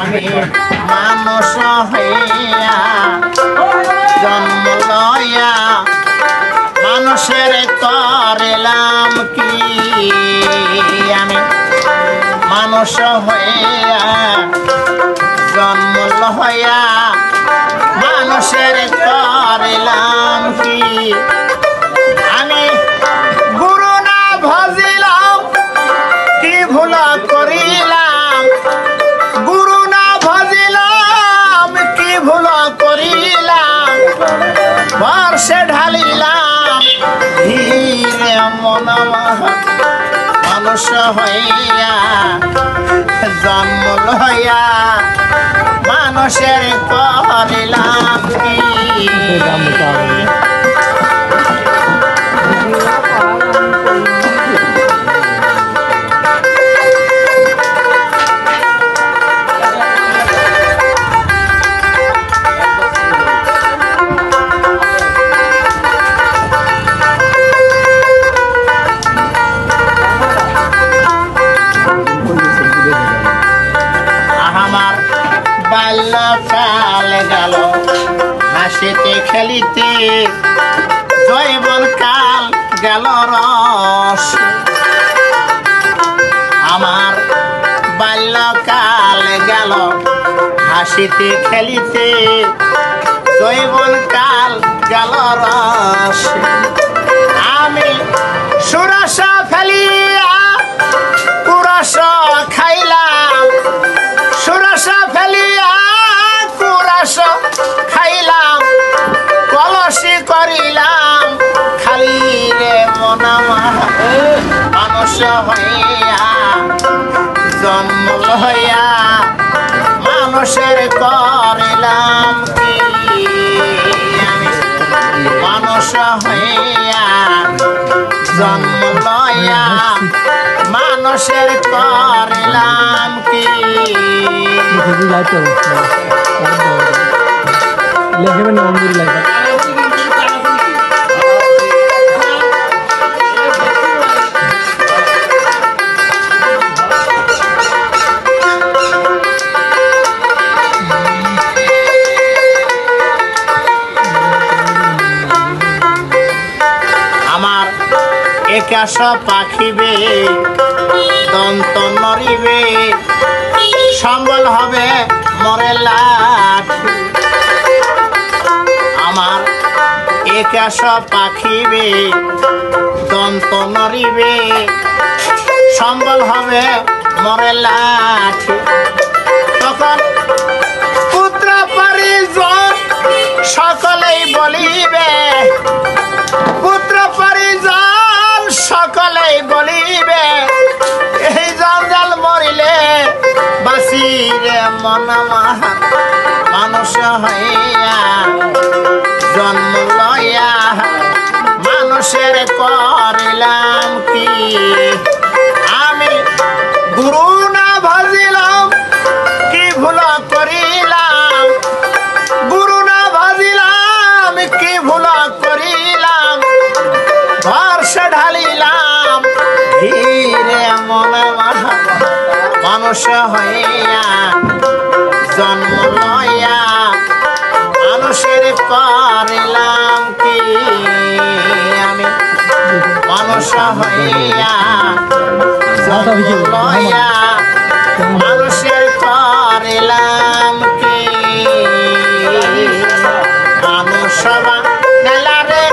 আমি মানুষ হইয়া জন্ম লইয়া মানুষের করিলাম কি আমি মানুষ হইয়া জন্ম লইয়া মানুষের করিলাম কি আমি গুরু না ভজিলাম কি ভুল করিলাম গুরু না ভজিলাম কি ভুল করিলাম বর্ষে ঢালিলাম ধীরে মন মানুষ হইয়া জন্ম লইয়া মানুষের করিলাম কি বাল্যকাল গেল হাসিতে খেলিতে জৈবন কাল গেল রস আমার বাল্যকাল গেল হাসিতে খেলিতে জৈবন কাল গেল রস আমি সুরস ফেলিয়া পুরস খাইলাম সুরস ফেলিয়া কুরস খাইলাম কলসি করিলাম খালি রে মন মানুষ হইয়া জন্ম লইয়া মানুষের করিলাম কি মানুষ হইয়া জন্ম লইয়া মানুষের করিলাম কি আমার একাশ পাখিবে দন্ত নড়িবে সম্বল হবে মরে লাঠি আমার একাশ পাখিবে দন্ত নড়িবে সম্বল হবে মরে লাঠি তখন পুত্র পরিজন সকলেই বলিবে পুত্র পরিজন সকলেই বলিবে এই জঞ্জাল মরিলে বাসিরে মন মানুষ হইয়া জন্ম লইয়া মানুষের করিলাম কি আমি গুরু না ভজিলাম কি ভুল করিলাম গুরু না ভজিলাম কি ভুল করিলাম বর্ষে ঢালিলাম ধীরে মন মানুষ হইয়া জন্ম লইয়া মানুষের করিলাম কি আমি মানুষ হইয়া জন্ম লইয়া মানুষের করিলাম কি মানুষ নেলা রে